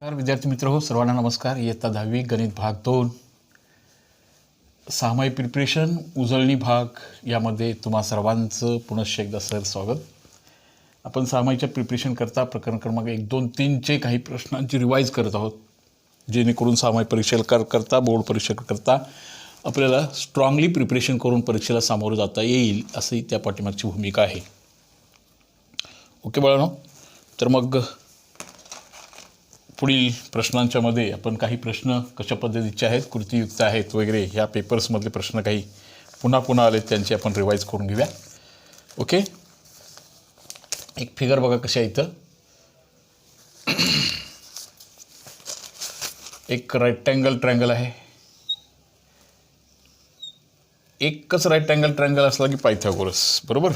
नमस्कार विद्यार्थी मित्र हो, सर्वांना नमस्कार. इयत्ता 10वी गणित भाग 2 सहामाही प्रिपरेशन उजळणी भाग यामध्ये तुम्हा सर्वांचं पुनश्च एकदा स्वागत. आपण सहामाहीच्या प्रिपरेशन करता प्रकरण क्रमांक 1, 2, 3चे काही प्रश्नांची रिवाईज करत आहोत, जेणेकरून सहामाही परीक्षेला करता बोर्ड परीक्षा करता आपल्याला स्ट्रॉंगली प्रिपरेशन करून परीक्षेला सामोरं जाता येईल, अशी त्या पाठीमागची भूमिका आहे. ओके बाळांनो, तर मग पुढील प्रश्नांच्या मध्ये आपण काही प्रश्न कशा पद्धतीचे आहेत, कृतीयुक्त आहेत वगैरे, ह्या पेपर्समधले प्रश्न काही पुन्हा पुन्हा आले त्यांची आपण रिवाईज करून घेऊया. ओके, एक फिगर बघा कशी आहे. इथं एक रेक्टँगल ट्रायंगल आहे. एकच रेक्टँगल ट्रायंगल असला की पायथागोरस, बरोबर.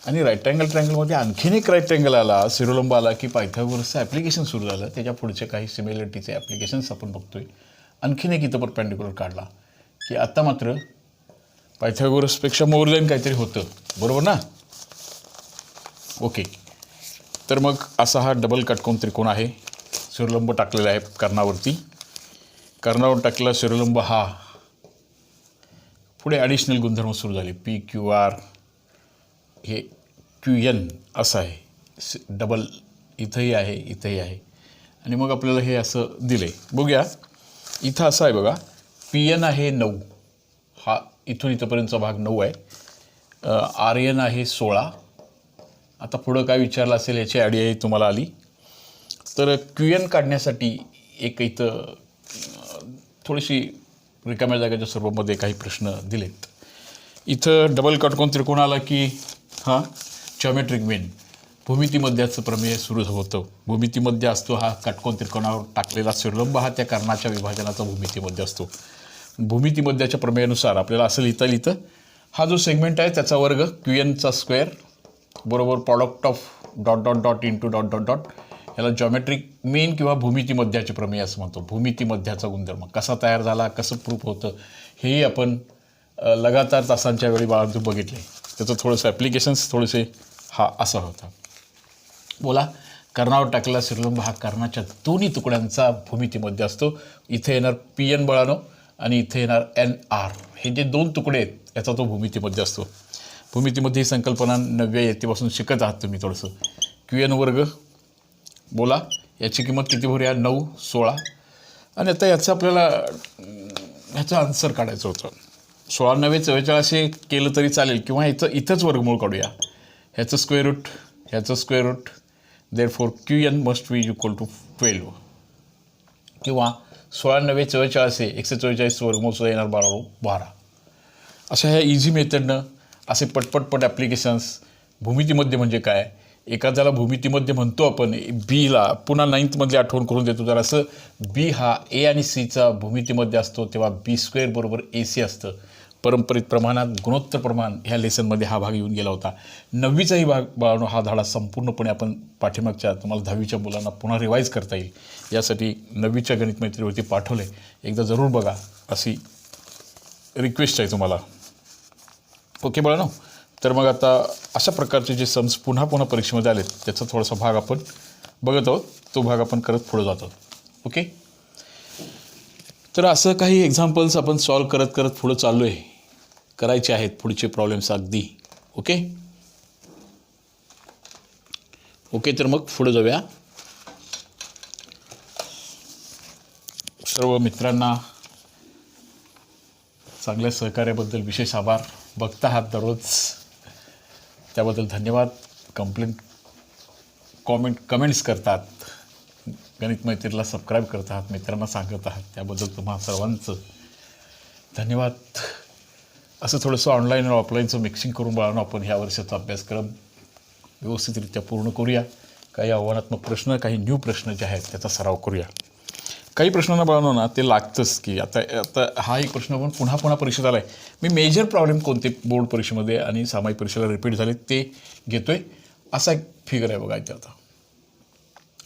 आणि रेक्टँगल ट्रायंगलमध्ये आणखीन एक रेक्टँगल आला, शिरोलंब आला की पायथागोरसचं ॲप्लिकेशन सुरू झालं. त्याच्या पुढचे काही सिमिलरिटीचे ॲप्लिकेशन्स आपण बघतोय. आणखीन एक इथं परपेंडिक्युलर काढला की आता मात्र पायथागोरसपेक्षा मोर दॅन काहीतरी होतं, बरोबर ना. ओके, तर मग असा हा डबल काटकोन त्रिकोण आहे. शिरोलंब टाकलेला आहे कर्णावरती. कर्णावर टाकलेला शिरोलंब हा पुढे ॲडिशनल गुणधर्म सुरू झाले. पी क्यू आर हे क्यू एन असं आहे. डबल इथंही आहे, इथंही आहे. आणि मग आपल्याला हे असं दिलं आहे. बघूया, इथं असं आहे बघा, पी एन आहे 9, हा इथून इथंपर्यंतचा भाग 9 आहे. आर एन आहे 16. आता पुढं काय विचारलं असेल याची आयडिया तुम्हाला आली. तर क्यू एन काढण्यासाठी एक इथं थोडीशी रिकाम्या जागेच्या स्वरूपामध्ये काही प्रश्न दिलेत. इथं डबल काटकोन त्रिकोण आला की हा जॉमेट्रिक मीन, भूमितीमध्याचं प्रमेय सुरू होतं. भूमितीमध्य असतो हा काटकोन त्रिकोणावर टाकलेला शिरोलंब, हा त्या कर्णाच्या विभाजनाचा भूमितीमध्य असतो. भूमितीमध्याच्या प्रमेयानुसार आपल्याला असं लिहिता लिहितं, हा जो सेगमेंट आहे त्याचा वर्ग क्यू एनचा स्क्वेअर बरोबर product of dot dot dot into dot dot dot, याला जॉमेट्रिक मीन किंवा भूमितीमध्याचे प्रमेय असं म्हणतो. भूमितीमध्याचा गुणधर्म कसा तयार झाला, कसं प्रूफ होतं, हेही आपण लगातार तासांच्या वेळी बाळांतून बघितले. त्याचं थोडंसं ॲप्लिकेशन्स थोडेसे हा असा होता. बोला, कर्णावर टाकलेला शिरोलंब हा कर्णाच्या दोन्ही तुकड्यांचा भूमितीमध्ये असतो. इथे येणार पी एन बळानो आणि इथे येणार एन आर, हे जे दोन तुकडे आहेत याचा तो भूमितीमध्ये असतो. भूमितीमध्ये ही संकल्पना 9व्या इयत्तेपासून शिकत आहात तुम्ही थोडंसं. क्यू एन वर्ग, बोला याची किंमत किती भरूया, 9, 16. आणि आता याचं आपल्याला ह्याचं आन्सर काढायचं होतं. 16 9 44 केलं तरी चालेल, किंवा इथंच वर्गमूळ काढूया. ह्याचं स्क्वेअर रूट, ह्याचं square root, therefore Q N must be equal to 12. किंवा 16 9 44 144 वर्गमूळसुद्धा येणार 12. अशा ह्या इझी मेथडनं असे पटपटपट ॲप्लिकेशन्स. भूमितीमध्ये म्हणजे काय, एखाद्याला भूमितीमध्ये म्हणतो आपण, बीला पुन्हा 9thमधली आठवण करून देतो. जर असं बी हा ए आणि सीचा भूमितीमध्ये असतो तेव्हा बी स्क्वेअर बरोबर ए सी असतं. परंपरित प्रमाणात गुणोत्तर प्रमाण ह्या लेसनमध्ये हा भाग येऊन गेला होता. 9वीचाही भाग बाळांनो हा धडा संपूर्णपणे आपण पाठीमागच्या तुम्हाला 10वीच्या मुलांना पुन्हा रिवाईज करता येईल यासाठी 9वीच्या गणित मैत्रीवरती पाठवलं आहे. एकदा जरूर बघा अशी रिक्वेस्ट आहे तुम्हाला. ओके बाळांनो, तर मग आता अशा प्रकारचे जे सम्स पुन्हा पुन्हा परीक्षेमध्ये आलेत त्याचा थोडासा भाग आपण बघत आहोत. तो भाग आपण करत पुढे जातो. ओके, तर असं काही एक्झाम्पल्स आपण सॉल्व करत करत पुढं चाललो आहे. करायचे आहेत पुढचे प्रॉब्लेम्स अगदी. ओके ओके, तर मग पुढे जाऊया. सर्व मित्रांना चांगल्या सहकार्याबद्दल विशेष आभार. बघता आहात दररोज, त्याबद्दल धन्यवाद. कमेंट्स करतात, गणित मैत्रीला सबस्क्राईब करत आहात, मित्रांना सांगत आहात, त्याबद्दल तुम्हा सर्वांचं धन्यवाद. असं थोडंसं ऑनलाईन आणि ऑफलाईनचं मिक्सिंग करून बाळांनो आपण ह्या वर्षाचा अभ्यासक्रम व्यवस्थितरित्या पूर्ण करूया. काही आव्हानात्मक प्रश्न, काही न्यू प्रश्न जे आहेत त्याचा सराव करूया. काही प्रश्नांना बाळांनो ना ते लागतंच की आता हा एक प्रश्न पण पुन्हा पुन्हा परीक्षेत आला आहे. मी मेजर प्रॉब्लेम कोणते बोर्ड परीक्षेमध्ये आणि सामायिक परीक्षेला रिपीट झाले ते घेतो आहे. असा एक फिगर आहे बघा इथे. आता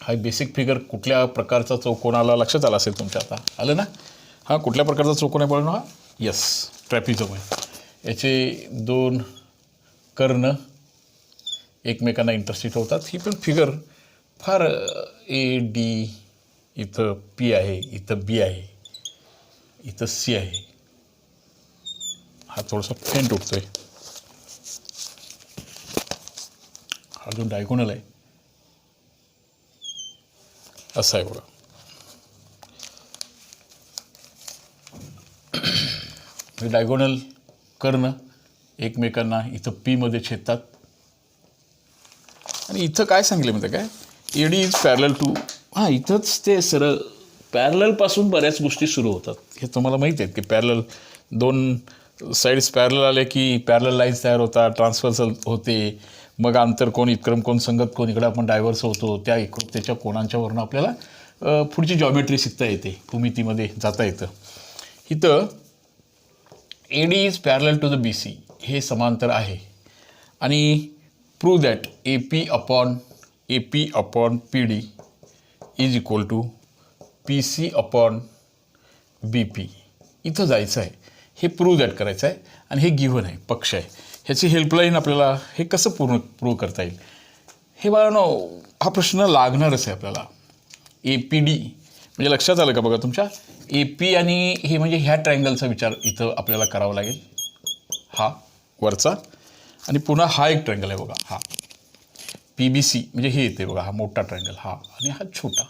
हा बेसिक फिगर कुठल्या प्रकारचा चौकोन आला लक्षात आला असेल तुमच्या, आता आलं ना. हा कुठल्या प्रकारचा चौकोन आहे बाळांनो, हा यस ट्रॅपिझम आहे. याचे दोन कर्ण एकमेकांना इंटरसेक्ट होतात. ही पण फिगर फार ए डी इथं पी आहे, इथं बी आहे, इथं सी आहे. हा थोडासा फेंट उठतोय. हा जो डायगोनल आहे असा आहे बघा. डायगोनल कर्ण एकमेकांना इथं पी मध्ये छेदतात. आणि इथं काय सांगितलं म्हणतं काय, एडी इज पॅरलल टू, हां इथंच ते सरळ पॅरललपासून बऱ्याच गोष्टी सुरू होतात. हे तुम्हाला माहिती आहेत की पॅरलल दोन साईड्स पॅरलल आले की पॅरलल लाईन्स तयार होतात, ट्रान्सफर्सल होते, मग आंतर कोण इतक्रम कोण संगत कोण इकडं आपण डायव्हर्स होतो. त्या एकरूपतेच्या कोणांच्यावरून आपल्याला पुढची जॉमेट्री शिकता येते, भूमितीमध्ये जाता येतं. इथं AD is parallel to the BC, हे समांतर आहे. आणि prove that AP upon PD is equal to PC upon BP. इथं जायचं आहे, हे प्रूव्ह दॅट करायचं आहे. आणि हे गिव्हन आहे, पक्ष आहे. ह्याची हेल्पलाईन आपल्याला हे कसं प्रूव्ह करता येईल, हे बाळांनो हा प्रश्न लागणारच आहे आपल्याला. APD म्हणजे लक्षात आलं का बघा तुमच्या, AP आणि हे म्हणजे ह्या ट्रायंगलचा विचार इथं आपल्याला करावा लागेल. हा वरचा आणि पुन्हा हा एक ट्रायंगल आहे बघा, हा PBC म्हणजे हे येते बघा, हा मोठा ट्रायंगल हा आणि हा छोटा.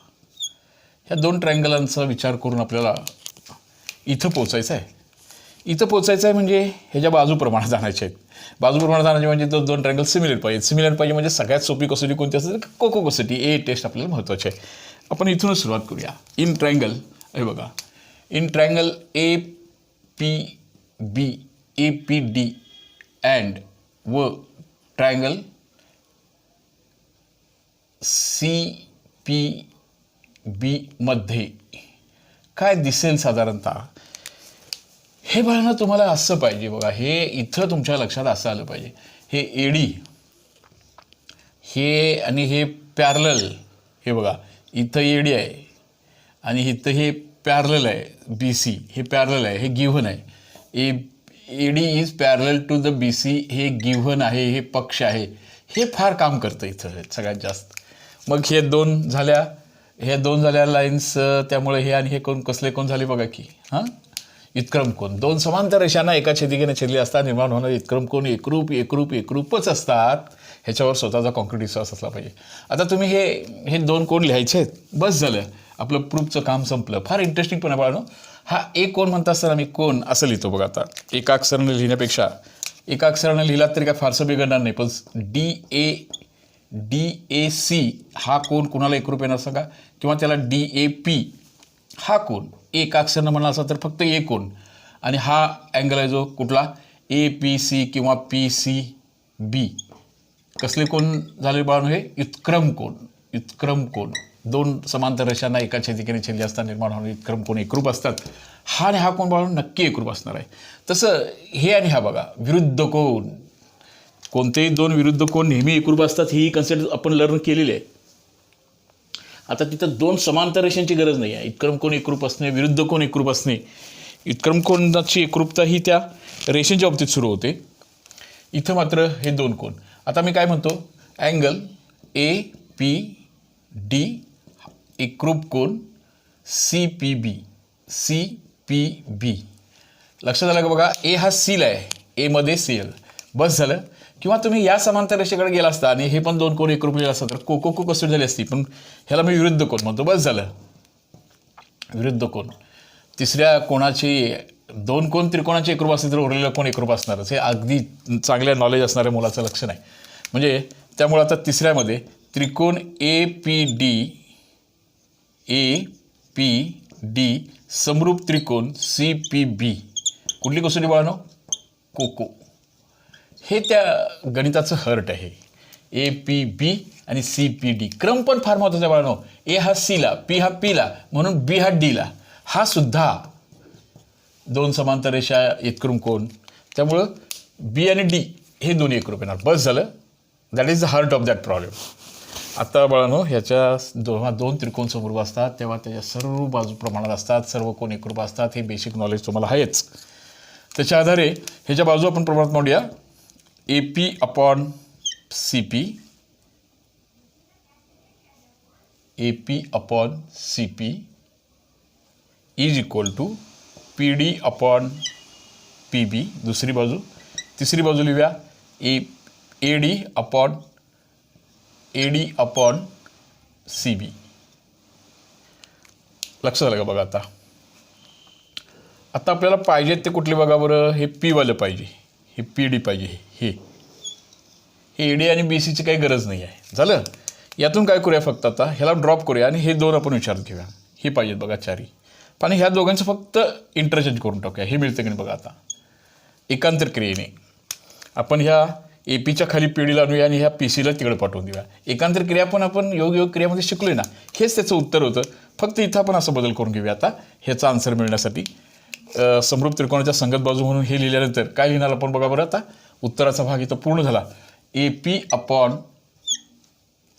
ह्या दोन ट्रायंगलांचा विचार करून आपल्याला इथं पोचायचं आहे. इथं पोचायचं आहे म्हणजे ह्याच्या बाजूप्रमाणे जाण्याचे आहेत. बाजूप्रमाणे जाण्याचे म्हणजे तो दोन ट्रायंगल सिमिलर पाहिजे. सिमिलर पाहिजे म्हणजे सगळ्यात सोपी कसोटी कोणती असेल तर कोको कसोटी. ए टेस्ट आपल्याला महत्त्वाची आहे. आपण इथूनच सुरुवात करूया. इन ट्रायंगल हे बघा, in triangle APB APD and व ट्रायंगल CPB मध्ये काय दिसेल साधारणतः, हे बघा तुम्हाला असं पाहिजे बघा. हे इथं तुमच्या लक्षात असं आलं पाहिजे, हे AD हे आणि हे पॅरलल, हे बघा इथं AD आहे आणि इथं हे पॅरलल आहे BC, हे पॅरलल आहे, हे गिव्हन आहे. AD is parallel to the BC, हे गिव्हन आहे, हे पक्ष आहे. हे फार काम करतं इथं सगळ्यात जास्त. मग हे दोन झाल्या लाईन्स, त्यामुळे हे आणि हे कोण कसले कोण झाले बघा की, हां इतक्रम कोण. दोन समांतर रेषांना एका छेदिकेने छेदले असता निर्माण होणारे इतक्रम कोण एकरूपच असतात. ह्याच्यावर स्वतःचा कॉन्क्रीट विश्वास असला पाहिजे. आता तुम्ही हे दोन कोण लिहायचे आहेत, बस झालं, आपलं प्रूफचं काम संपलं. फार इंटरेस्टिंग पण आहे. हा एक कोण म्हणता असताना मी कोण असं लिहितो बघा. आता एका अक्षराने लिहिण्यापेक्षा एका अक्षराने लिहिलात तरी काय फारसं बिघडणार नाही. पण DAC हा कोण कुणाला एकरूप येणार सांगा, किंवा त्याला DAP हा कोण एका अक्षरानं म्हणला असता तर फक्त एक कोण. आणि हा अँगल आहे जो कुठला APC किंवा PCB. कसले कोण झाले बाळांनो, हे इतक्रम कोण. दोन समांतर रेषांना एका छेदिकेने छेदले असता निर्माण होणारे इतक्रम कोण एकरूप असतात. हा आणि हा कोण बाळांनो नक्की एकरूप असणार आहे. तसं हे आणि हा बघा विरुद्ध कोण, कोणतेही दोन विरुद्ध कोण नेहमी एकरूप असतात, ही कन्सेप्ट आपण लर्न केलेली आहे. आता तिथं दोन समांतर रेषांची गरज नाही आहे. इतक्रम कोण एकरूप असणे, विरुद्ध कोण एकरूप असणे, इतक्रम कोणाची एकरूपता ही त्या रेषेच्या बाबतीत सुरू होते. इथं मात्र हे दोन कोण. आता मी काय म्हणतो, अँगल APD एकरूप कोण CPB. लक्षात आलं का बघा, A हा Cला आहे, A मध्ये CL, बस झालं. किंवा तुम्ही या समांतर रेषेकडे गेला असता आणि हे पण दोन कोण एकरूप लिहिला असता तर कोको कसोटी झाली असती. पण ह्याला मी विरुद्ध कोण म्हणतो, बस झालं, विरुद्ध कोण. तिसऱ्या कोणाची दोन कोण त्रिकोणाचे एकरूप असतील तर उरलेलं कोण एकरूप असणारच. हे अगदी चांगल्या नॉलेज असणाऱ्या मुलाचं लक्षण आहे. म्हणजे त्यामुळे आता तिसऱ्यामध्ये त्रिकोण APD समरूप त्रिकोण CPB. कुठली कसोटी बाळांनो, कोको. हे त्या गणिताचं हर्ट आहे. APB आणि CPD. क्रम पण फार महत्त्वाचा आहे बाळांनो. A हा Cला, P हा Pला, म्हणून B हा Dला. हा सुद्धा दोन समांतर रेषा एकरूप कोण, त्यामुळं B आणि D हे दोन्ही एकरूप येणार. बस झालं, that is the heart of that problem. आता बाळांनो ह्याच्या जेव्हा दोन त्रिकोण समरूप असतात तेव्हा त्याच्या सर्व बाजू प्रमाणात असतात, सर्व कोण एकरूप असतात. हे बेसिक नॉलेज तुम्हाला आहेच. त्याच्या आधारे ह्याच्या बाजू आपण प्रमाणात मांडूया. AP upon CP AP upon CP is equal to PD upon PB, दुसरी बाजू. तिसरी बाजू लिहूया AD अपॉन CB. लक्षात आलं का बघा. आता आपल्याला पाहिजे ते कुठले बघा बरं. हे P वालं पाहिजे, हे PD पाहिजे. हे AD आणि BCची काही गरज नाही आहे. झालं. यातून काय करूया फक्त आता ह्याला ड्रॉप करूया आणि हे दोन आपण विचारात घेऊया. हे पाहिजेत बघा चारी. पण ह्या दोघांचं फक्त इंटरचेंज करून टाकूया. हे मिळतं की नाही बघा. आता एकांतर क्रियेने आपण ह्या APच्या खाली PDला आणूया आणि ह्या PCला तिकडे पाठवून देऊया. एकांतर क्रिया पण आपण योग क्रियामध्ये शिकलोय ना. हेच त्याचं उत्तर होतं. फक्त इथं आपण असं बदल करून घेऊया आता ह्याचा आन्सर मिळण्यासाठी. समरूप त्रिकोणाच्या संगत बाजू म्हणून हे लिहिल्यानंतर काय लिहिणार आपण बघा बरं. आता उत्तराचा भाग इथं पूर्ण झाला. AP अपॉन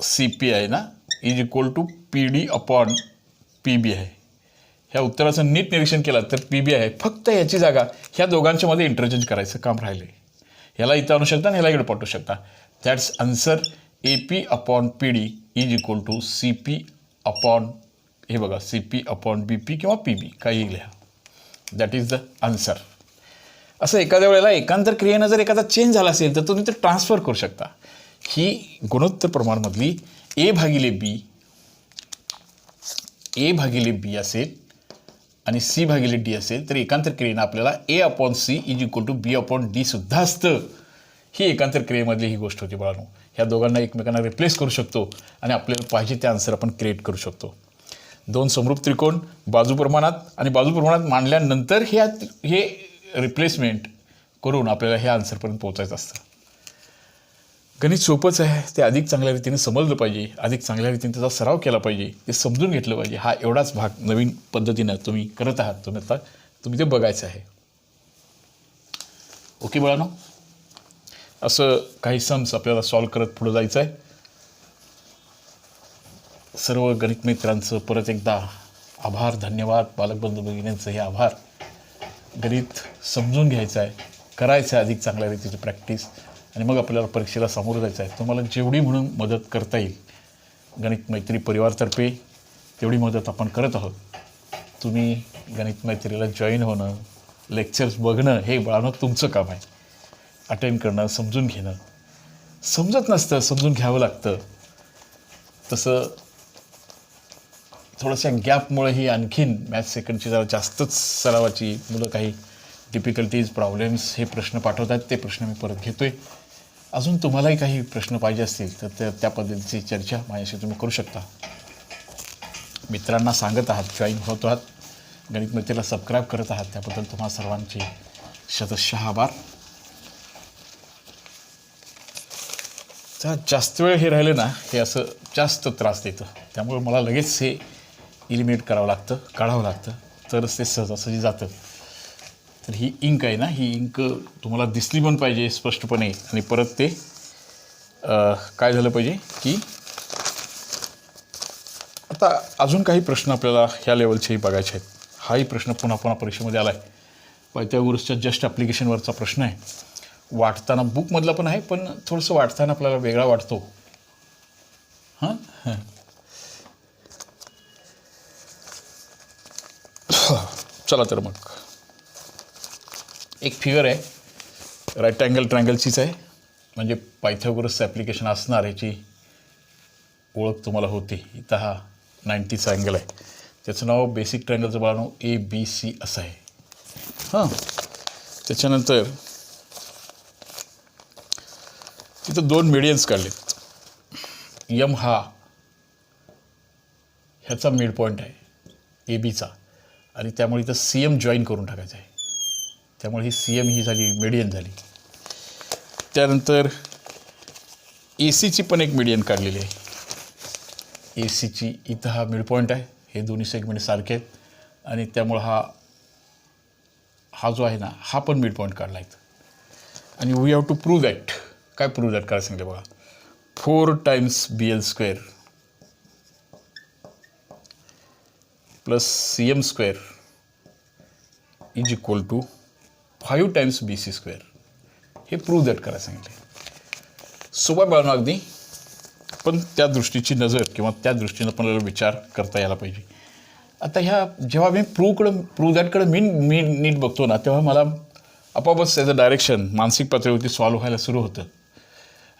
CP आहे ना, is equal to PD upon PB आहे. ह्या उत्तराचं नीट निरीक्षण केलं तर PB आहे. फक्त याची जागा ह्या दोघांच्या मध्ये इंटरचेंज करायचं काम राहिले. ह्याला इथं आणू शकता आणि ह्याला इकडे पाठवू शकता. That's answer. AP upon PD is equal to CP upon, हे बघा, CP अपॉन BP किंवा PB काही लिहा. That is the answer. असं एखाद्या वेळेला एकांतर क्रियेनं जर एखादा चेंज झाला असेल तर तुम्ही ते ट्रान्सफर करू शकता. ही गुणोत्तर प्रमाणमधली A भागिले B असेल आणि C भागिले D असेल तर एकांतर क्रियेनं आपल्याला A upon C is equal to B upon D सुद्धा असतं. ही एकांतर क्रियेमधली ही गोष्ट होती बाळांनो. ह्या दोघांना एकमेकांना रिप्लेस करू शकतो आणि आपल्याला पाहिजे ते आन्सर आपण क्रिएट करू शकतो. दोन समरूप त्रिकोण बाजू प्रमाणात आणि बाजू प्रमाणात मांडल्यानंतर हे रिप्लेसमेंट करून आपल्याला हे आन्सरपर्यंत पोहोचायचं असतं. गणित सोपंच आहे. ते अधिक चांगल्या रीतीने समजलं पाहिजे, अधिक चांगल्या रीतीने त्याचा सराव केला पाहिजे, ते समजून घेतलं पाहिजे. हा एवढाच भाग नवीन पद्धतीनं तुम्ही करत आहात. तुम्ही ते बघायचं आहे. ओके बाळांनो, असं काही सम्स आपल्याला सॉल्व करत पुढे जायचं आहे. सर्व गणित मित्रांचं परत एकदा आभार, धन्यवाद. बालकबंधू भगिनींचं हे आभार. गणित समजून घ्यायचं आहे, करायचं आहे अधिक चांगल्या रीतीची प्रॅक्टिस आणि मग आपल्याला परीक्षेला सामोरं जायचं आहे. तुम्हाला जेवढी म्हणून मदत करता येईल गणित मैत्री परिवारतर्फे तेवढी मदत आपण करत आहोत. तुम्ही गणित मैत्रीला जॉईन होणं, लेक्चर्स बघणं हे बाळांनो तुमचं काम आहे. अटेंड करणं, समजून घेणं. समजत नसतं, समजून घ्यावं लागतं. तसं थोड्याशा गॅपमुळे ही आणखीन मॅथ्स सेकंडची जरा जास्तच सरावाची मुलं काही डिफिकल्टीज, प्रॉब्लेम्स हे प्रश्न पाठवतात. ते प्रश्न मी परत घेतो आहे. अजून तुम्हालाही काही प्रश्न पाहिजे असतील तर त्या पद्धतीची चर्चा माझ्याशी तुम्ही करू शकता. मित्रांना सांगत आहात, जॉईन होत आहात, गणित मैत्रीला सबस्क्राईब करत आहात, त्याबद्दल तुम्हा सर्वांचे शतशः आभार. जास्त वेळ हे राहिले ना, हे असं जास्त त्रास देतं. त्यामुळे मला लगेच हे इलिमिनेट करावं लागतं, काढावं लागतं, तरच ते सहजासहजी जातं. तर ही इंक आहे ना, ही इंक तुम्हाला दिसली पण पाहिजे स्पष्टपणे. आणि परत ते काय झालं पाहिजे की आता अजून काही प्रश्न आपल्याला ह्या लेवलचेही बघायचे आहेत. हाही प्रश्न पुन्हा पुन्हा परीक्षेमध्ये आला आहे. पायथागोरसच्या जस्ट ॲप्लिकेशनवरचा प्रश्न आहे. वाटताना बुकमधला पण आहे, पण थोडंसं वाटताना आपल्याला वेगळा वाटतो. हां चला तर मग एक फिगर आहे, राईट अँगल ट्रायंगलचीच आहे. म्हणजे पायथागोरसचं ॲप्लिकेशन असणार याची ओळख तुम्हाला होती. इथं हा 90चा अँगल आहे. त्याचं नाव बेसिक ट्रायंगलचं नाव ABC असं आहे. हां, त्याच्यानंतर तिथं दोन मीडियन्स काढलेत. यम हा ह्याचा मिड पॉईंट आहे ABचा आणि त्यामुळे इथं CM जॉईन करून टाकायचं आहे. त्यामुळे ही CM ही झाली मीडियन झाली. त्यानंतर ACची पण एक मीडियन काढलेली आहे. ACची इथं हा मिड पॉईंट आहे. हे दोन्ही सेगमेंट सारखे आहेत आणि त्यामुळं हा जो आहे ना, हा पण मिड पॉईंट काढला आहे. आणि we have to prove that. काय प्रूव्ह दॅट काय सांगितलं बघा. 4 times BL² plus CM square is equal to 5 times BC². हे प्रूव्ह दॅट करायला सांगितले. सोपं बाळांनो अगदी. पण त्या दृष्टीची नजर किंवा त्या दृष्टीनं आपल्याला विचार करता यायला पाहिजे. आता ह्या जेव्हा मी प्रूव्ह दॅटकडे मी नीट बघतो ना, तेव्हा मला आपोआपच त्याचं डायरेक्शन मानसिक पातळीवरती सॉल्व्ह व्हायला सुरू होतं.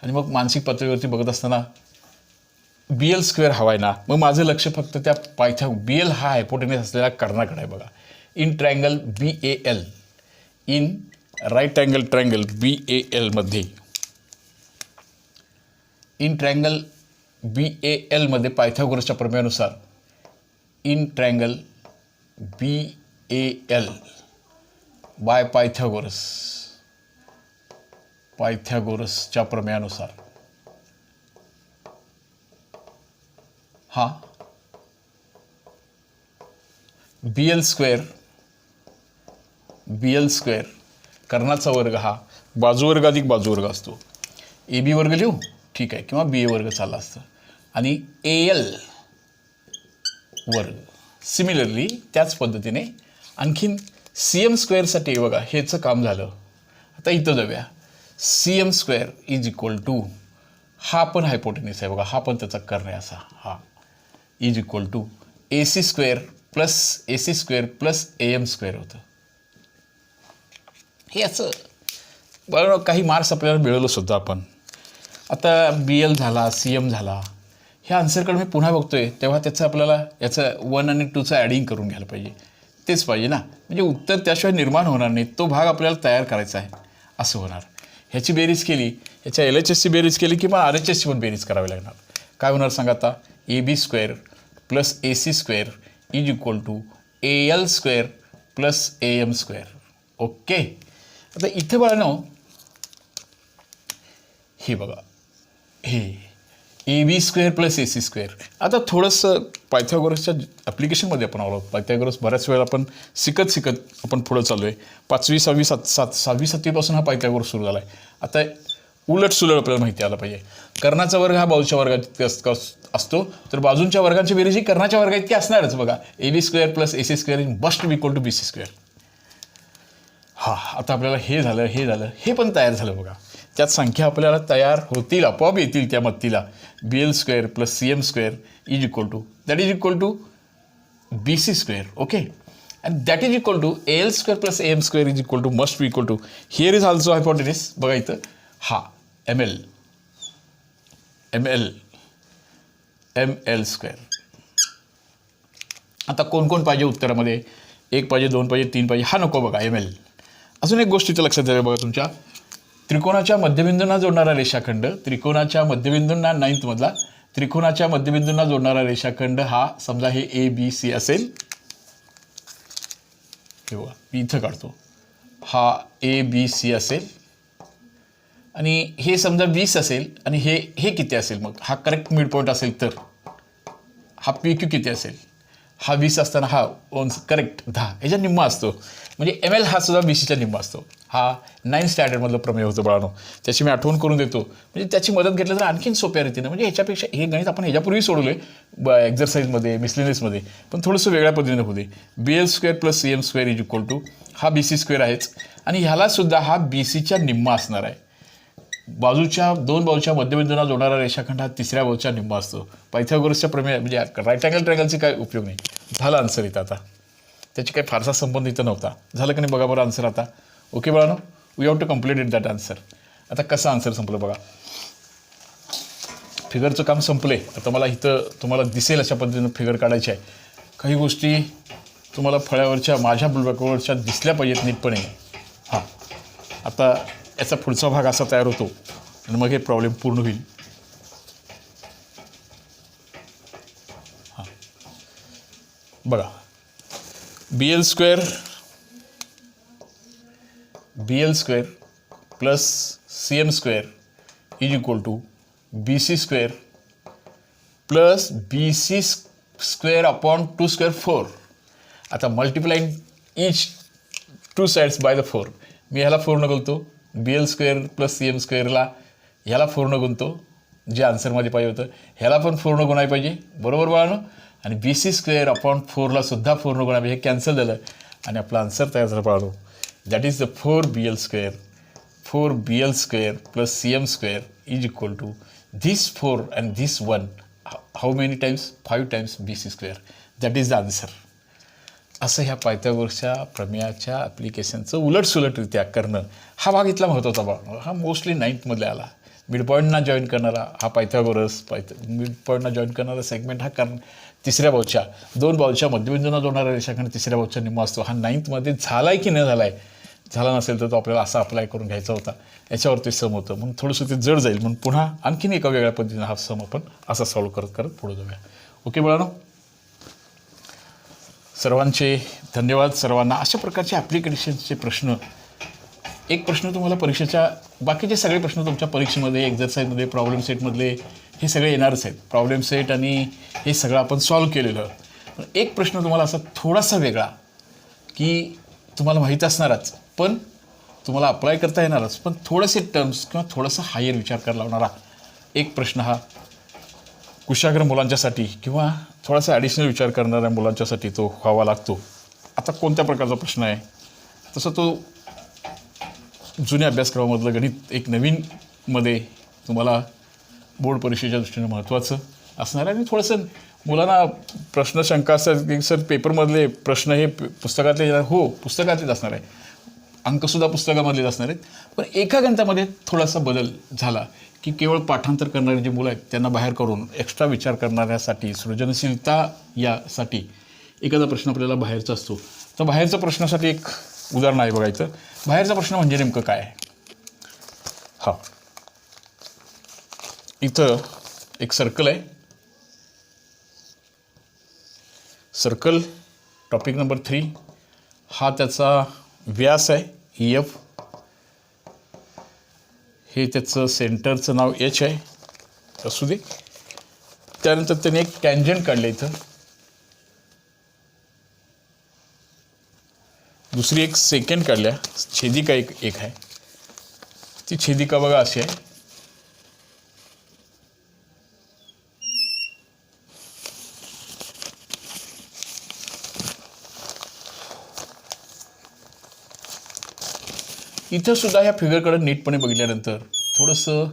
आणि मग मानसिक पातळीवरती बघत असताना BL² हवा आहे ना, मग माझं लक्ष फक्त त्या BL हा हायपोटेनस असलेल्या कर्णाकडे आहे बघा. In triangle BAL, in right angle triangle BAL मध्ये, इन ट्रायंगल BAL मध्ये पायथागोरसच्या प्रमेयानुसार इन ट्रायंगल BAL बाय पायथागोरसच्या प्रमेयानुसार हा BL² कर्णाचा वर्ग हा बाजूवर्ग अधिक बाजूवर्ग असतो. AB वर्ग लिहू, ठीक आहे, किंवा BA वर्ग चालला असतं. आणि AL वर्ग सिमिलरली त्याच पद्धतीने आणखीन CM² बघा हेचं काम झालं. आता इथं जाऊया. CM² इज इक्वल टू, हा पण हायपोटेनस आहे बघा, हा पण त्याचा कर्ण आहे असा, हा is equal to AC² plus AM² होतं. हे असं बरं काही मार्क्स आपल्याला मिळवलं सुद्धा आपण. आता BL झाला, CM झाला, ह्या आन्सरकडे मी पुन्हा बघतोय तेव्हा त्याचं आपल्याला याचं 1 आणि 2चं ॲडिंग करून घ्यायला पाहिजे. तेच पाहिजे ना, म्हणजे उत्तर त्याशिवाय निर्माण होणार नाही. तो भाग आपल्याला तयार करायचा आहे असं होणार. ह्याची बेरीज केली, ह्याच्या LHSची बेरीज केली किंवा RHSची पण बेरीज करावी लागणार. काय होणार सांगा आता, AB² plus AC² is equal to AL² plus AM². Okay. आता इथे बघा हे बघा, हे AB² प्लस AC². आता थोडंसं पायथागोरसच्या ॲप्लिकेशनमध्ये आपण आलो. पायथागोरस बऱ्याच वेळा आपण शिकत आपण पुढं चालू आहे. 5वी 6वी 7वी 7वीपासून हा पायथागोरस सुरू झाला आहे. आता उलट सुलट आपल्याला माहिती आलं पाहिजे. कर्णाचा वर्ग हा बाजूच्या वर्गात असतो, तर बाजूंच्या वर्गांची बेरीज ही कर्णाच्या वर्गा इतकी असणारच बघा. AB² plus AC² must be equal to BC². हा, आता आपल्याला हे झालं, हे पण तयार झालं बघा. त्यात संख्या आपल्याला तयार होतील, आपोआप येतील त्या मत्तीला. BL² plus CM² is equal to BC². Okay. And that is equal to AL² plus AM² is equal to must be equal to, here is also hypotenuse बघा इथं, हा ML². आता कोण पाहिजे उत्तरामध्ये, 1 पाहिजे, 2 पाहिजे, 3 पाहिजे, हा नको बघा ML. अजून एक गोष्टीचं लक्षात द्यावं बघा, तुमच्या त्रिकोणाच्या मध्यबिंदूंना जोडणारा रेषाखंड, त्रिकोणाच्या मध्यबिंदूंना 9th मधला त्रिकोणाच्या मध्यबिंदूंना जोडणारा रेषाखंड हा समजा हे ABC असेल, किंवा मी इथं काढतो, हा ABC असेल आणि हे समजा 20 असेल आणि हे किती असेल, मग हा करेक्ट मिड पॉईंट असेल तर हा PQ किती असेल, हा 20 असताना हा करेक्ट 10, ह्याच्या निम्मा असतो. म्हणजे ML हा सुद्धा BCच्या निम्मा असतो. हा 9th स्टँडर्डमधलं प्रमेय होतं बाळांनो, त्याची मी आठवण करून देतो. म्हणजे त्याची मदत घेतली तर आणखीन सोप्या रीतीनं, म्हणजे ह्याच्यापेक्षा हे गणित आपण ह्याच्यापूर्वी सोडवलं आहे एक्झरसाईजमध्ये, मिसलेनियसमध्ये, पण थोडंसं वेगळ्या पद्धतीनं होते. BL² plus CM² is equal to, हा BC² आहेच आणि ह्यालासुद्धा हा BCच्या निम्मा असणार आहे. दोन बाजूच्या मध्यबिंदूंना जोडणारा रेषाखंड हा तिसऱ्या बाजूच्या निम्मा असतो. पायथागोरसच्या प्रमेय म्हणजे राईट अँगल ट्रायंगलचे काय उपयोग नाही. झाला आन्सर इथं. आता त्याची काही फारसा संबंध इथं नव्हता. झालं की नाही बघा बरं आन्सर आता. ओके बाळांनो, we have to complete it that answer. आता कसं आन्सर संपलं बघा, फिगरचं काम संपले. आता मला इथं तुम्हाला दिसेल अशा पद्धतीनं फिगर काढायची आहे. काही गोष्टी तुम्हाला फळ्यावरच्या माझ्या ब्लॉकवरच्या दिसल्या पाहिजेत नीटपणे. हां, आता याचा पुढचा भाग असा तयार होतो आणि मग हे प्रॉब्लेम पूर्ण होईल. हां बघा, BL² plus CM² is equal to BC² plus BC² upon 2² 4. आता multiplying each 2 sides by the 4. मी ह्याला 4 न गुणतो, BL² प्लस CM² ह्याला 4 न गुणतो, जे आन्सरमध्ये पाहिजे होतं. ह्याला पण 4 न गुणायला पाहिजे, बरोबर बाळांनो. आणि BC² अपॉन 4ला सुद्धा 4 न गुणायला पाहिजे. हे कॅन्सल झालं आणि आपला आन्सर तयार झाला बाळांनो. That is the 4BL² plus CM² is equal to this 4 and this 1 how many times 5 times BC square that is the answer. असं ह्या पायथागोरसच्या प्रमेयाच्या ॲप्लिकेशनचं उलटसुलटरित्या करणं हा भाग इथला महत्त्वाचा भाग. हा मोस्टली 9thमधले आला. मिड पॉईंटना जॉईन करणारा हा पायथागोरस, मिड पॉईंटना जॉईन करणारा सेगमेंट हा तिसऱ्या बाजूच्या 2 बाजूच्या मध्यबिंदूंना जोडणारा रेषाखंड तिसऱ्या बाजूच्या निम्मा असतो. हा 9thमध्ये झाला आहे की न झाला आहे, झाला नसेल तर तो आपल्याला असा अप्लाय करून घ्यायचा होता. याच्यावरती सम होतं म्हणून थोडंसं ते जड जाईल म्हणून पुन्हा आणखीन एका वेगळ्या पद्धतीनं हा सम आपण असा सॉल्व करत करत पुढे जाऊया. ओके मुलांनो, सर्वांचे धन्यवाद. सर्वांना अशा प्रकारचे ॲप्लिकेशन्सचे प्रश्न, एक प्रश्न तुम्हाला परीक्षेच्या, बाकीचे सगळे प्रश्न तुमच्या परीक्षेमध्ये, एक्झरसाईजमध्ये, प्रॉब्लेम सेटमधले हे सगळे येणारच आहेत. प्रॉब्लेम सेट आणि हे सगळं आपण सॉल्व केलेलं. एक प्रश्न तुम्हाला असा थोडासा वेगळा की तुम्हाला माहीत असणारच पण तुम्हाला अप्लाय करता येणारच, पण थोडेसे टर्म्स किंवा थोडासा हायर विचार करायला लावणारा एक प्रश्न हा कुशाग्र मुलांच्यासाठी किंवा थोडासा ॲडिशनल विचार करणाऱ्या मुलांच्यासाठी तो व्हावा लागतो. आता कोणत्या प्रकारचा प्रश्न आहे, तसं तो जुन्या अभ्यासक्रमामधलं गणित एक नवीनमध्ये तुम्हाला बोर्ड परीक्षेच्या दृष्टीने महत्त्वाचं असणार आहे. आणि थोडंसं मुलांना प्रश्न शंका असतात की सर पेपरमधले प्रश्न हे पुस्तकातले हो पुस्तकातलेच असणार आहे, अंकसुद्धा पुस्तकामधलेच असणार आहेत. पण एका गणितामध्ये थोडासा बदल झाला की केवळ पाठांतर करणारी जी मुलं आहेत त्यांना बाहेर करून एक्स्ट्रा विचार करणाऱ्यासाठी, सृजनशीलता यासाठी एखादा प्रश्न आपल्याला बाहेरचा असतो. तर बाहेरच्या प्रश्नासाठी एक उदाहरण आहे बघायचं. बाहेरचा प्रश्न म्हणजे नेमकं काय आहे. हा इथं एक सर्कल आहे. सर्कल टॉपिक नंबर 3 हा त्याचा व्यास आहे EF. हे त्याचं सेंटरचं नाव H आहे, असू दे. त्यानंतर त्याने एक टँजंट काढलं इथं. दुसरी एक सेकंड काढल्या, छेदिका एक आहे. ती छेदिका बघा अशी आहे. इथं सुद्धा ह्या फिगरकडे नीटपणे बघितल्यानंतर थोडंसं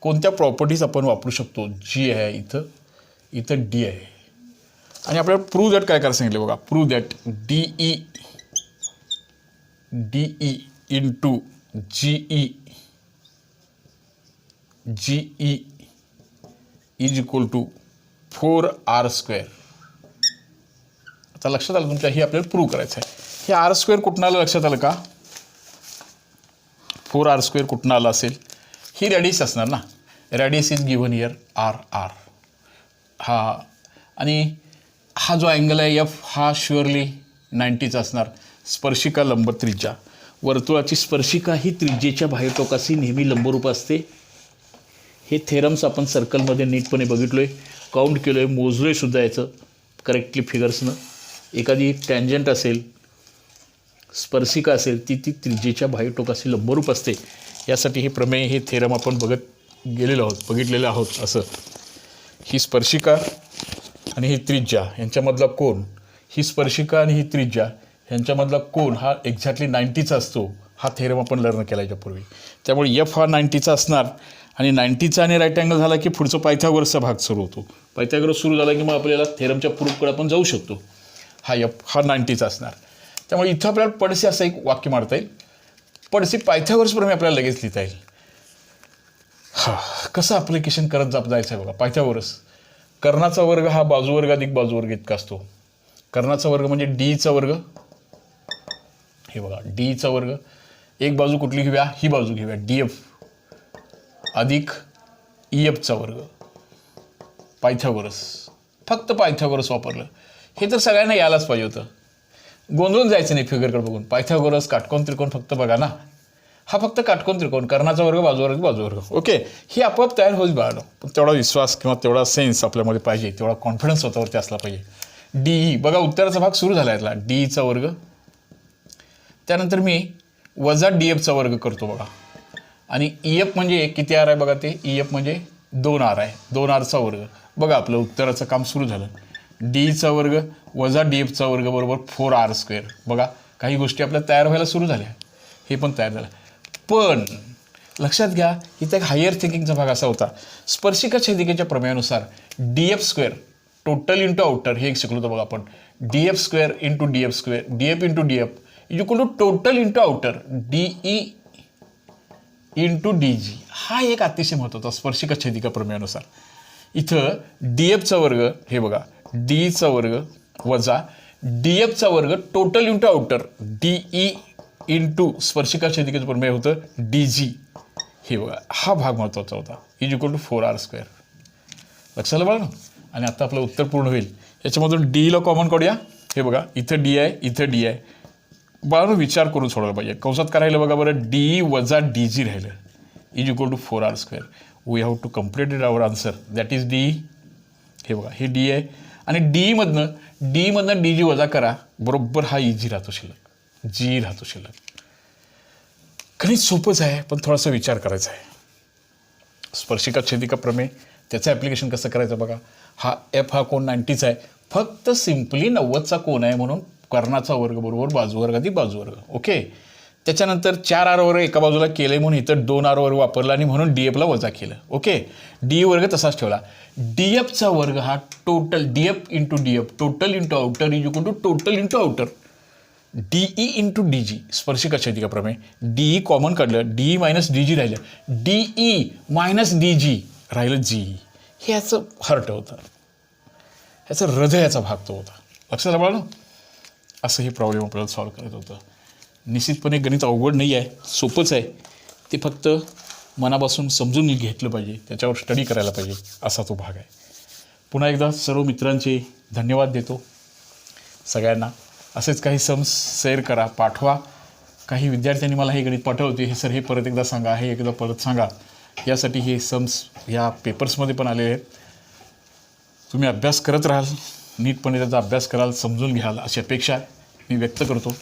कोणत्या प्रॉपर्टीज आपण वापरू शकतो. G आहे इथं D आहे. आणि आपल्याला प्रूव्ह दॅट काय करायला सांगितलं बघा. Prove that DE into GE is equal to 4R². आता लक्षात आलं तुमच्या, हे आपल्याला प्रूव्ह करायचं आहे. हे R² कुठून आलं लक्षात आलं का. 4R² कुठून आलं असेल. ही रॅडियस असणार ना. Radius is given here R. हा आणि हा जो अँगल आहे F हा शुअरली 90चा असणार. स्पर्शिका लंब त्रिज्या, वर्तुळाची स्पर्शिका ही त्रिज्येच्या बाहेर टोकाशी नेहमी लंबरूप असते. हे थेरम्स आपण सर्कलमध्ये नीटपणे बघितलो आहे, काउंट केलो आहे, मोजलो आहे सुद्धा याचं करेक्टली फिगर्सनं. एखादी टँजंट असेल, स्पर्शिका असेल, ती त्रिज्येच्या बाह्य टोकाशी लंबरूप असते. यासाठी हे प्रमेय, हे थेरम आपण बघितलेलं आहोत. असं ही स्पर्शिका आणि ही त्रिज्या यांच्यामधला कोन, ही स्पर्शिका आणि ही त्रिज्या यांच्यामधला कोन हा एक्झॅक्टली 90चा असतो. हा थेरम आपण लर्न केला याच्यापूर्वी. त्यामुळे F हा 90चा असणार आणि 90चा आणि राईट अँगल झाला की पुढचं पायथागोरसचा भाग सुरू होतो. पायथागोरस सुरू झाला की मग आपल्याला थेरमच्या प्रूफकडे आपण जाऊ शकतो. हा F हा 90चा असणार. त्यामुळे इथं आपल्याला पडसे असं एक वाक्य मारता येईल. पडसे पायथागोरस प्रमेय आपल्याला लगेच लिहिता येईल. कसं ॲप्लिकेशन करत जायचं आहे बघा. पायथागोरस कर्णाचा वर्ग हा बाजूवर्ग अधिक बाजूवर्ग इतका असतो. कर्णाचा वर्ग म्हणजे Dचा वर्ग. हे बघा Dचा वर्ग. एक बाजू कुठली घेऊया, ही बाजू घेऊया DF अधिक EFचा वर्ग. पायथागोरस, फक्त पायथागोरस वापरलं. हे तर सगळ्यांना यायलाच पाहिजे होतं. गोंधळून जायचं नाही फिगरकडे बघून. पायथागोरस काटकोन त्रिकोण फक्त बघा ना. हा फक्त काटकोन त्रिकोण, कर्णाचा वर्ग बाजूवर्ग. ओके, हे आपोआप तयार होईल बाळानो. पण तेवढा विश्वास किंवा तेवढा सेन्स आपल्यामध्ये पाहिजे, तेवढा कॉन्फिडन्स स्वतःवरती असला पाहिजे. DE बघा, उत्तराचा भाग सुरू झाला यातला. DEचा वर्ग. त्यानंतर मी वजा DFचा वर्ग करतो बघा. आणि EF म्हणजे किती R आहे बघा. ते EF म्हणजे 2R आहे. 2Rचा वर्ग. बघा आपलं उत्तराचं काम सुरू झालं. DEचा वर्ग वजा DFचा वर्ग बरोबर 4R². बघा काही गोष्टी आपल्या तयार व्हायला सुरू झाल्या. हे पण तयार झालं. पण लक्षात घ्या, इथं एक हायर थिंकिंगचा भाग असा होता, स्पर्शिका छेदिकेच्या प्रमेयानुसार DF² टोटल इंटू आउटर, हे एक शिकलो होतो बघा आपण, DF² into DF² DF into DF is equal to total into outer DE into DG. हा एक अतिशय महत्त्वाचा स्पर्शिका छेदिका प्रमेयानुसार. इथं DFचा वर्ग, हे बघा, DEचा वर्ग वजा DFचा वर्ग total into outer DE into स्पर्शिका छेदिकेचं प्रमेय होतं DG. हे बघा, हा भाग महत्त्वाचा होता, इज इक्वल टू 4R². लक्षात बघा ना. आणि आता आपलं उत्तर पूर्ण होईल. याच्यामधून डीला कॉमन काढूया. हे बघा, इथं D आहे, इथं D आहे. बाळांनो विचार करून सोडवलं पाहिजे. कंसात काय राहिलं बघा बरं, DE वजा DG राहिलं, is equal to 4R². We have to completed our answer, that is DE. हे बघा, हे D आहे आणि डीमधनं DG वजा करा, बरोबर हा EG राहतो शिल्लक, G राहतो शिल्लक. गणित सोपंच आहे, पण थोडासा विचार करायचा आहे. स्पर्शिका छेदिका प्रमेय, त्याचं ॲप्लिकेशन कसं करायचं बघा. हा F हा कोण 90चा आहे, फक्त सिम्पली 90चा कोण आहे म्हणून कर्णाचा वर्ग बरोबर बाजूवर्ग अधिक बाजूवर्ग. ओके. त्याच्यानंतर 4R वर्ग एका बाजूला केले म्हणून इथं 2R वर्ग वापरला आणि म्हणून DFला वजा केलं. ओके. DE वर्ग तसाच ठेवला. DFचा वर्ग हा total DF into DF total into outer is equal to total into outer DE into DG. स्पर्शिका छेदिका प्रमेय. DE कॉमन काढलं, DE मायनस DG राहिलं, DE मायनस DG राहिलं G. हे याचं हार्ट होतं, ह्याचा हृदयाचा भाग तो होता. लक्षात आलं ना. असं हे प्रॉब्लेम आपल्याला सॉल्व्ह करायचं होतं. निश्चितपणे गणित अवघड नाही आहे, सोपंच आहे. ते फक्त मनापासून समजून घेतलं पाहिजे, त्याच्यावर स्टडी करायला पाहिजे, असा तो भाग आहे. पुन्हा एकदा सर्व मित्रांचे धन्यवाद देतो. सगळ्यांना असेच काही सम्स शेअर करा, पाठवा. काही विद्यार्थ्यांनी मला हे गणित पाठवते, हे सर हे परत एकदा सांगा, हे एकदा परत सांगा. यासाठी हे सम्स या पेपर्समध्ये पण आलेले आहेत. तुम्ही अभ्यास करत राहाल, नीटपणे त्याचा अभ्यास कराल, समजून घ्याल अशी अपेक्षा मी व्यक्त करतो.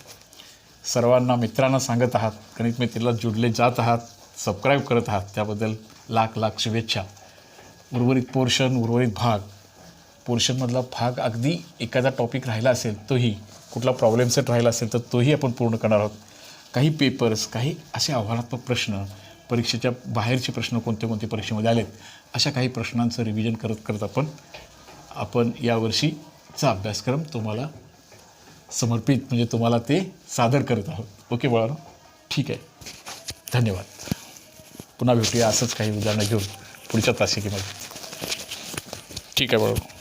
सर्वांना मित्रांना सांगत आहात, गणित मैत्रीला जुडले जात आहात, सबस्क्राईब करत आहात, त्याबद्दल लाख लाख शुभेच्छा. उर्वरित पोर्शन, उर्वरित भाग, पोर्शनमधला भाग अगदी एखादा टॉपिक राहिला असेल तोही, कुठला प्रॉब्लेम सेट राहिला असेल तर तोही आपण पूर्ण करणार आहोत. काही पेपर्स, काही असे आव्हानात्मक प्रश्न, परीक्षेच्या बाहेरचे प्रश्न कोणते कोणते परीक्षेमध्ये आलेत, अशा काही प्रश्नांचं रिव्हिजन करत करत आपण यावर्षीचा अभ्यासक्रम तुम्हाला समर्पित, म्हणजे तुम्हाला ते सादर करत आहोत. ओके बाळांनो, ठीक आहे, धन्यवाद. पुन्हा भेटूया असंच काही उदाहरणं घेऊन पुढच्या तासिकेमध्ये. ठीक आहे बाळांनो.